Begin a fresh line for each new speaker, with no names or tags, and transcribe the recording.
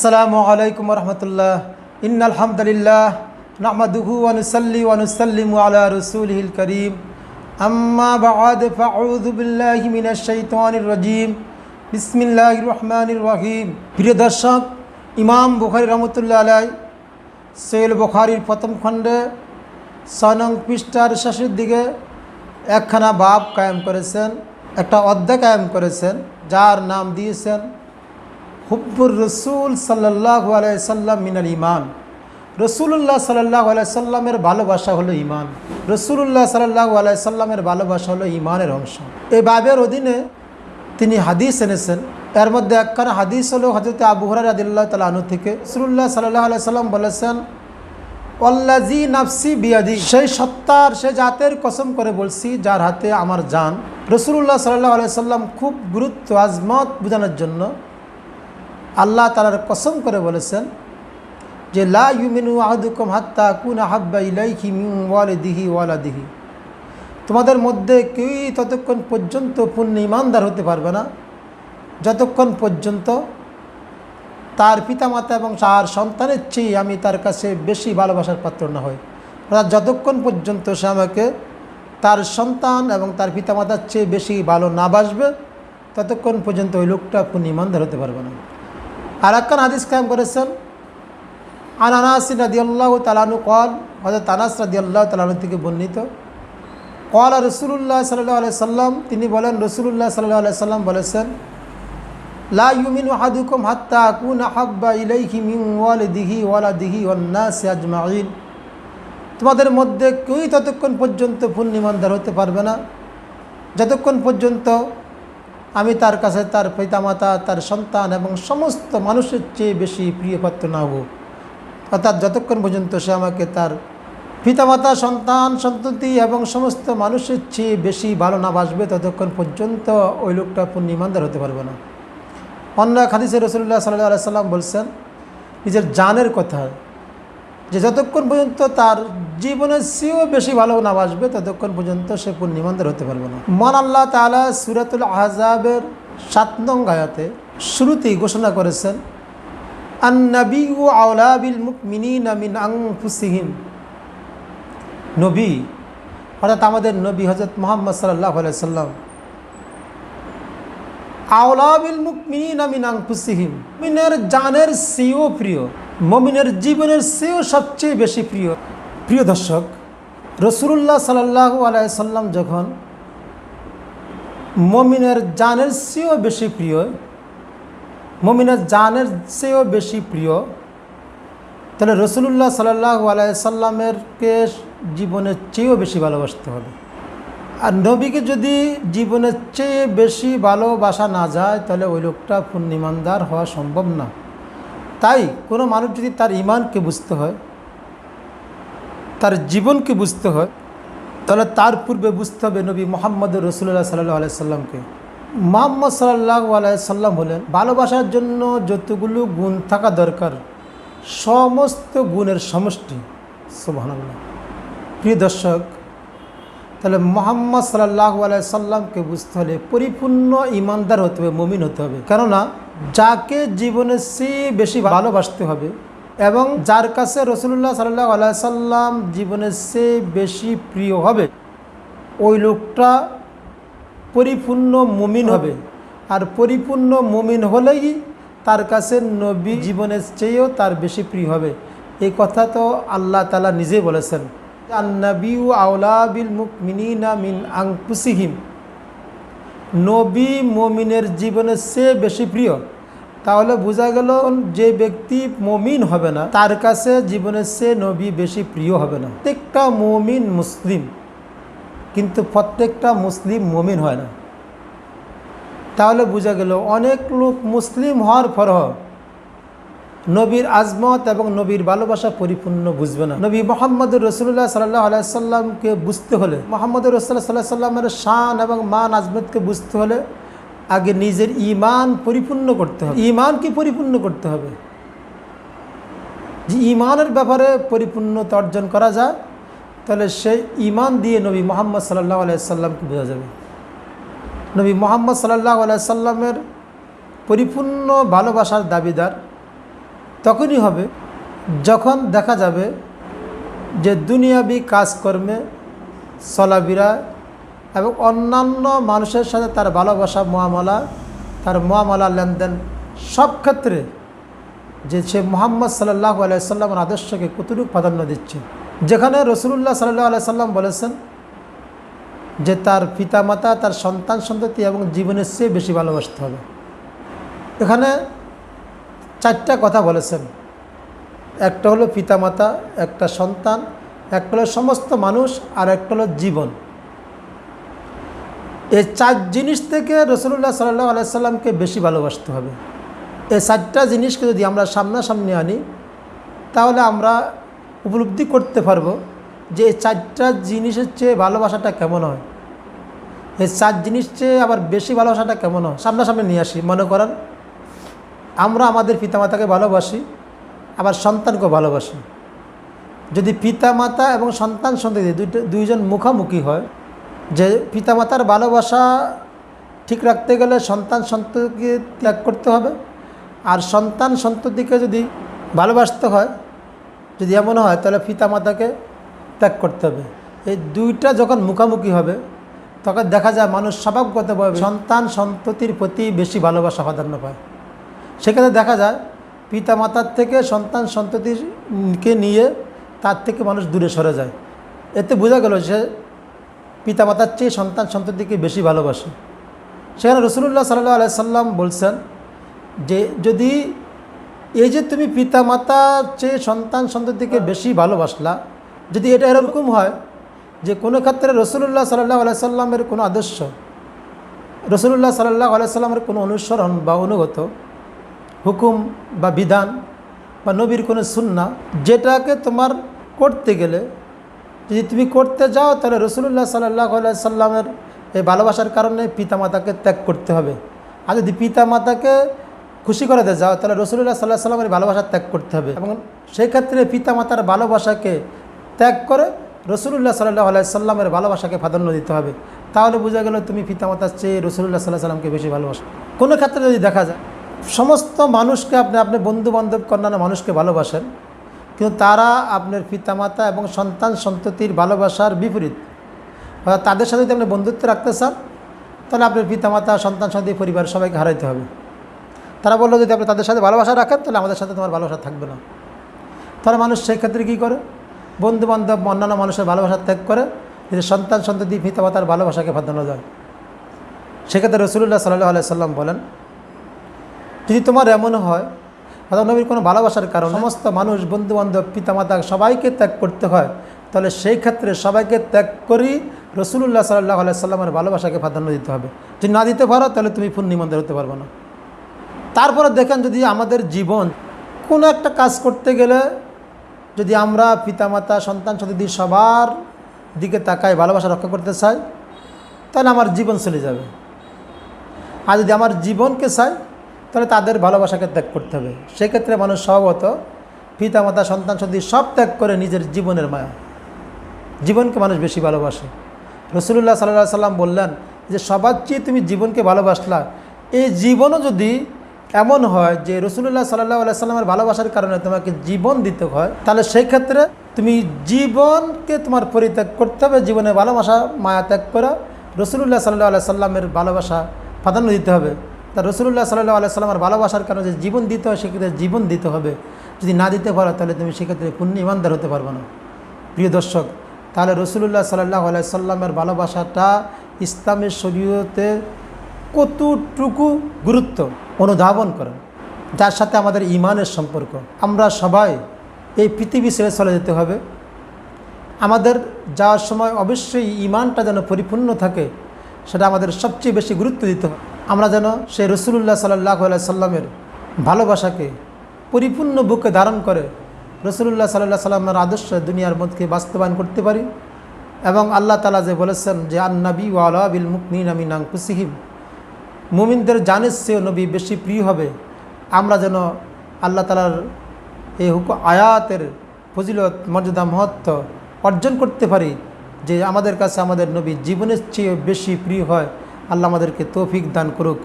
আসসালামু আলাইকুম রহমতুল্লাহ। ইন্নাল হামদুলিল্লাহ নাহমাদুহু ওয়া নুসাল্লি ওয়া নুসাল্লিমু আলা রাসূলিহিল কারীম। আম্মা বা'দ ফাআউযু বিল্লাহি মিনাশ শাইতানির রাজীম। বিসমিল্লাহির রহমানির রহিম। প্রিয় দর্শক, ইমাম বুখারী রহমতুল্লাহ আলাইহি সহিহ বুখারীর প্রথম খণ্ডে ৬ নং পৃষ্ঠার শেষের দিকে একখানা বাব কায়েম করেছেন, একটা অধ্যায় কায়েম করেছেন, যার নাম দিয়েছেন হুব্বুর রসুল সাল্লাল্লাহু আলাইহি সাল্লাম মিনাল ঈমান। রসুলুল্লাহ সাল্লাল্লাহু আলাইহি সাল্লামের ভালোবাসা হলো ঈমান। রসুলুল্লাহ সাল্লাল্লাহু আলাইহি সাল্লামের ভালোবাসা হলো ঈমানের অংশ। এই বাবের অধীনে তিনি হাদিস এনেছেন। এর মধ্যে একখানা হাদিস হলো হযরত আবু হুরায়রা রাদিয়াল্লাহু তাআলা আনহু থেকে। রসুলুল্লাহ সাল্লাল্লাহু আলাইহি সাল্লাম বলেছেন, ওয়াল্লাযী নাফসি বিয়াদি, সেই সত্তার, সে জাতের কসম করে বলছি যার হাতে আমার জান। রসুলুল্লাহ সাল্লাল্লাহু আলাইহি সাল্লাম খুব গুরুত্ব আজমত বোঝানোর জন্য আল্লাহ তাআলার কসম করে বলেছেন যে লা ইউমিনু আহাদুকুম হাত্তা আকুনা আহাব্বা ইলাইহি মিন ওয়ালিদিহি ওয়ালাদিহি, তোমাদের মধ্যে কেউই ততক্ষণ পর্যন্ত পূর্ণ ঈমানদার হতে পারবে না যতক্ষণ পর্যন্ত তার পিতামাতা এবং তার সন্তানের চেয়ে আমি তার কাছে বেশি ভালোবাসার পাত্র না হই। অর্থাৎ যতক্ষণ পর্যন্ত সে আমাকে তার সন্তান এবং তার পিতামাতার চেয়ে বেশি ভালো না বাসবে ততক্ষণ পর্যন্ত ওই লোকটা পূর্ণ ঈমানদার হতে পারবে না। আর একখান হাদিস কায়েম করেছেন আন আনাস রাদিয়াল্লাহু তাআলা আনহু قال, হযরত আনাস রাদিয়াল্লাহু তাআলা আনহু থেকে বর্ণিত, قال রাসূলুল্লাহ সাল্লাল্লাহু আলাইহি সাল্লাম, তিনি বলেন রাসূলুল্লাহ সাল্লাল্লাহু আলাইহি সাল্লাম বলেছেন, লা ইউমিনু আহাদুকুম হাত্তা আকুনা আহাব্বা ইলাইহি মিন ওয়ালিদিহি ওয়ালাদিহি ওয়ান নাসি আজমাইন, তোমাদের মধ্যে কেউই ততক্ষণ পর্যন্ত পূর্ণ ঈমানদার হতে পারবে না যতক্ষণ পর্যন্ত আমি তার কাছে তার পিতামাতা, তার সন্তান এবং সমস্ত মানুষের চেয়ে বেশি প্রিয় পাত্র না হব। অর্থাৎ যতক্ষণ পর্যন্ত সে আমাকে তার পিতামাতা, সন্তান, সন্ততি এবং সমস্ত মানুষের চেয়ে বেশি ভালো না বাসবে ততক্ষণ পর্যন্ত ওই লোকটা পূর্ণ ঈমানদার হতে পারবে না। অন্য এক হাদিসে রাসূলুল্লাহ সাল্লাল্লাহু আলাইহি সাল্লাম বলছেন নিজের জানের কথা, যে যতক্ষণ পর্যন্ত তার জীবনের চেয়েও বেশি ভালো না বাসবে ততক্ষণ পর্যন্ত সে পূর্ণ ঈমানদার হতে পারবে না। মহান আল্লাহ তাআলা সূরাতুল আহজাবের ৭ নং আয়াতে শুরুতেই ঘোষণা করেছেন, আন-নাবিয়্যু আওলা বিল মুমিনিনা মিন আনফুসিহিম, নবী অর্থাৎ আমাদের নবী হযরত মুহাম্মদ সাল্লাল্লাহু আলাইহি সাল্লাম আওলা বিল মুমিনিনা মিন আনফুসিহিম, মুমিনের জানের চেয়েও প্রিয়, মুমিনের জীবনের চেয়েও সবচেয়ে বেশি প্রিয়। প্রিয় দর্শক, রাসূলুল্লাহ সাল্লাল্লাহু আলাইহি সাল্লাম যখন মুমিনের জানের চেয়েও বেশি প্রিয়, মুমিনের জানের চেয়েও বেশি প্রিয়, তাহলে রাসূলুল্লাহ সাল্লাল্লাহু আলাইহি সাল্লামেরকে জীবনের চেয়েও বেশি ভালোবাসতে হবে। আর নবীকে যদি জীবনের চেয়ে বেশি ভালোবাসা না যায় তাহলে ওই লোকটা পূর্ণ ঈমানদার হওয়া সম্ভব না। তাই কোনো মানুষ যদি তার ঈমানকে বুঝতে হয়, তার জীবনকে বুঝতে হয়, তাহলে তার পূর্বে বুঝতে হবে নবী মুহাম্মদ রাসূলুল্লাহ সাল্লাল্লাহু আলাইহি সাল্লামকে। মুহাম্মদ সাল্লাল্লাহু আলাইহি সাল্লাম হলেন ভালোবাসার জন্য যতগুলো গুণ থাকা দরকার সমস্ত গুণের সমষ্টি। সুবহানাল্লাহ। প্রিয় দর্শক, তাহলে মুহাম্মদ সাল্লাল্লাহু আলাইহি সাল্লামকে বুঝতে হলে পরিপূর্ণ ঈমানদার হতে হবে, মুমিন হতে হবে। কেননা যাকে জীবনের চেয়ে বেশি ভালোবাসতে হবে এবং যার কাছে রাসূলুল্লাহ সাল্লাল্লাহু আলাইহি সাল্লাম জীবনের চেয়ে বেশি প্রিয় হবে ওই লোকটা পরিপূর্ণ মুমিন হবে। আর পরিপূর্ণ মুমিন হলেই তার কাছে নবী জীবনের চেয়েও তার বেশি প্রিয় হবে। এই কথা তো আল্লাহ তাআলা নিজেই বলেছেন, আন-নাবিয়্যু আওলা বিল মুমিনিনা মিন আনফুসিহিম, নবী মুমিনের জীবনের চেয়ে বেশি প্রিয়। তাহলে বোঝা গেল যে ব্যক্তি মুমিন হবে না তার কাছে জীবনের চেয়ে নবী বেশি প্রিয় হবে না। প্রত্যেকটা মুমিন মুসলিম, কিন্তু প্রত্যেকটা মুসলিম মুমিন হয় না। তাহলে বোঝা গেল অনেক লোক মুসলিম হওয়ার পরও নবীর আজমত এবং নবীর ভালোবাসা পরিপূর্ণ বুঝবে না। নবী মুহাম্মদুর রাসূলুল্লাহ সাল্লাল্লাহু আলাইহি সাল্লামকে বুঝতে হলে, মুহাম্মদুর রাসূলুল্লাহ সাল্লাল্লাহু আলাইহি সাল্লামের শান এবং মান আজমতকে বুঝতে হলে আগে নিজের ঈমান পরিপূর্ণ করতে হবে। ঈমানকে পরিপূর্ণ করতে হবে। যে ঈমানের ব্যাপারে পরিপূর্ণতা অর্জন করা যায় তাহলে সেই ঈমান দিয়ে নবী মুহাম্মদ সাল্লাল্লাহু আলাইহি সাল্লামকে বোঝা যাবে। নবী মুহাম্মদ সাল্লাল্লাহু আলাইহি সাল্লামের পরিপূর্ণ ভালোবাসার দাবিদার তখনই হবে যখন দেখা যাবে যে দুনিয়াবি কাজকর্মে চলাফেরা এবং অন্যান্য মানুষের সাথে তার ভালোবাসা মুআমালা লেনদেন সব ক্ষেত্রে যে সে মুহাম্মদ সাল্লাল্লাহু আলাইহি সাল্লামের আদর্শকে কতটুকু প্রাধান্য দিচ্ছে। যেখানে রাসূলুল্লাহ সাল্লাল্লাহু আলাইহি সাল্লাম বলেছেন যে তার পিতামাতা, তার সন্তান সন্ততি এবং জীবনের চেয়ে বেশি ভালোবাসতে হবে। এখানে 4টা কথা বলেছেন। একটা হলো পিতামাতা, একটা সন্তান, একটা হলো সমস্ত মানুষ, আর একটা হলো জীবন। এই 4 জিনিস থেকে রাসূলুল্লাহ সাল্লাল্লাহু আলাইহি সাল্লামকে বেশি ভালোবাসতে হবে। এই 4টা জিনিসকে যদি আমরা সামনাসামনি আনি তাহলে আমরা উপলব্ধি করতে পারবো যে এই 4টা জিনিসের চেয়ে ভালোবাসাটা কেমন হয়, এই 4 জিনিস চেয়ে আবার বেশি ভালোবাসাটা কেমন হয়। সামনাসামনি নিয়ে আসি। মনে করেন আমরা আমাদের পিতামাতাকে ভালোবাসি, আবার সন্তানকেও ভালোবাসি। যদি পিতামাতা এবং সন্তান সন্ততি দুইজন মুখামুখি হয়, যে পিতামাতার ভালোবাসা ঠিক রাখতে গেলে সন্তান সন্ততিকে ত্যাগ করতে হবে, আর সন্তান সন্ততিকে যদি ভালোবাসতে হয়, যদি এমন হয় তাহলে পিতামাতাকে ত্যাগ করতে হবে। এই দুইটা যখন মুখামুখি হবে তখন দেখা যায় মানুষ স্বভাবগতভাবে সন্তান সন্ততির প্রতি বেশি ভালোবাসা প্রাধান্য পায়। সেক্ষেত্রে দেখা যায় পিতামাতার থেকে সন্তান সন্ততিকে নিয়ে তার থেকে মানুষ দূরে সরে যায়। এতে বোঝা গেল সে পিতামাতার চেয়ে সন্তান সন্ততিকে বেশি ভালোবাসে। সেখানে রাসূলুল্লাহ সাল্লাল্লাহু আলাইহি সাল্লাম বলছেন যে যদি এই যে তুমি পিতামাতার চেয়ে সন্তান সন্ততিকে বেশি ভালোবাসলা, যদি এটা এরকম হয় যে কোনো ক্ষেত্রে রাসূলুল্লাহ সাল্লাল্লাহু আলাইহি সাল্লামের কোনো আদর্শ, রাসূলুল্লাহ সাল্লাল্লাহু আলাইহি সাল্লামের কোনো অনুসরণ বা অনুগত হুকুম বা বিধান বা নবীর কোনো সুন্নাহ যেটাকে তোমার করতে গেলে যদি তুমি করতে যাও তাহলে রাসূলুল্লাহ সাল্লাল্লাহু আলাইহি সাল্লামের এই ভালোবাসার কারণে পিতামাতাকে ত্যাগ করতে হবে। আর যদি পিতামাতাকে খুশি করাতে যাও তাহলে রাসূলুল্লাহ সাল্লাল্লাহু আলাইহি সাল্লামের ভালোবাসা ত্যাগ করতে হবে। এবং সেই ক্ষেত্রে পিতামাতার ভালোবাসাকে ত্যাগ করে রাসূলুল্লাহ সাল্লাল্লাহু আলাইহি সাল্লামের ভালোবাসাকে প্রাধান্য দিতে হবে। তাহলে বোঝা গেল তুমি পিতামাতার চেয়ে রাসূলুল্লাহ সাল্লাল্লাহু আলাইহি সাল্লামকে বেশি ভালোবাসো। কোনো ক্ষেত্রে যদি দেখা যায় সমস্ত মানুষকে আপনি বন্ধুবান্ধব অন্যান্য মানুষকে ভালোবাসেন, কিন্তু তারা আপনার পিতামাতা এবং সন্তান সন্ততির ভালোবাসার বিপরীত, অর্থাৎ তাদের সাথে যদি আপনি বন্ধুত্ব রাখতে চান তাহলে আপনার পিতামাতা, সন্তান সন্ততি, পরিবার সবাইকে হারাইতে হবে। তারা বললো যদি আপনি তাদের সাথে ভালোবাসা রাখেন তাহলে আমাদের সাথে তোমার ভালোবাসা থাকবে না। তাহলে মানুষ সেই ক্ষেত্রে কী করে? বন্ধুবান্ধব অন্যান্য মানুষের ভালোবাসা ত্যাগ করে যদি সন্তান সন্ততি পিতামাতার ভালোবাসাকে প্রাধান্য দেয়। সেক্ষেত্রে রাসূলুল্লাহ সাল্লাল্লাহু আলাইহি সাল্লাম বলেন যদি তোমার এমন হয় অর্থাৎ নবীর কোনো ভালোবাসার কারণে সমস্ত মানুষ, বন্ধুবান্ধব, পিতামাতা সবাইকে ত্যাগ করতে হয়, তাহলে সেই ক্ষেত্রে সবাইকে ত্যাগ করি রাসূলুল্লাহ সাল্লাল্লাহু আলাইহি সাল্লামের ভালোবাসাকে প্রাধান্য দিতে হবে। যদি না দিতে পারো তাহলে তুমি পূর্ণ ঈমানদার হতে পারবে না। তারপরে দেখেন যদি আমাদের জীবন কোনো একটা কাজ করতে গেলে যদি আমরা পিতামাতা, সন্তান সন্ততি সবার দিকে তাকায় ভালোবাসা রক্ষা করতে চাই তাহলে আমার জীবন চলে যাবে। আর যদি আমার জীবনকে চাই তাহলে তাদের ভালোবাসাকে ত্যাগ করতে হবে। সেক্ষেত্রে মানুষ স্বভাবত পিতামাতা, সন্তান সন্ততি সব ত্যাগ করে নিজের জীবনের মায়া, জীবনকে মানুষ বেশি ভালোবাসে। রাসূলুল্লাহ সাল্লাল্লাহু আলাইহি সাল্লাম বললেন যে সবার চেয়ে তুমি জীবনকে ভালোবাসলা, এই জীবনও যদি এমন হয় যে রাসূলুল্লাহ সাল্লাল্লাহু আলাইহি সাল্লামের ভালোবাসার কারণে তোমাকে জীবন দিতে হয়, তাহলে সেই ক্ষেত্রে তুমি জীবনকে তোমার পরিত্যাগ করতে হবে, জীবনের ভালোবাসা মায়া ত্যাগ করা রাসূলুল্লাহ সাল্লাল্লাহু আলাইহি সাল্লামের ভালোবাসা প্রাধান্য দিতে হবে। তা রাসূলুল্লাহ সাল্লাল্লাহু আলাইহি সাল্লামের ভালোবাসার কারণে যে জীবন দিতে হয় সেক্ষেত্রে জীবন দিতে হবে। যদি না দিতে পারো তাহলে তুমি সেক্ষেত্রে পূর্ণ ঈমানদার হতে পারবে না। প্রিয় দর্শক, তাহলে রাসূলুল্লাহ সাল্লাল্লাহু আলাইহি সাল্লামের ভালোবাসাটা ইসলামের শরীয়তে কতটুকু গুরুত্ব অনুধাবন করেন, যার সাথে আমাদের ঈমানের সম্পর্ক। আমরা সবাই এই পৃথিবী ছেড়ে চলে যেতে হবে। আমাদের যাওয়ার সময় অবশ্যই ঈমানটা যেন পরিপূর্ণ থাকে, সেটা আমাদের সবচেয়ে বেশি গুরুত্ব দিতে হবে। আমরা যেন সেই রাসূলুল্লাহ সাল্লাল্লাহু আলাইহি সাল্লামের ভালোবাসাকে পরিপূর্ণ বুকে ধারণ করে রাসূলুল্লাহ সাল্লাল্লাহু আলাইহি সাল্লামের আদর্শ দুনিয়ার মধ্যে বাস্তবায়ন করতে পারি। এবং আল্লাহ তাআলা যে বলেছেন যে আন-নবী ওয়া আলা বিল মুমিনিনা মিন আনফুসিহিম, মুমিনদের জানের চেয়ে নবী বেশি প্রিয় হবে, আমরা যেন আল্লাহ তাআলার এই আয়াতের ফজিলত, মর্যাদা, মহত্ব অর্জন করতে পারি যে আমাদের কাছে আমাদের নবী জীবনের চেয়ে বেশি প্রিয় হয়। আল্লাহ আমাদেরকে তৌফিক দান করুক।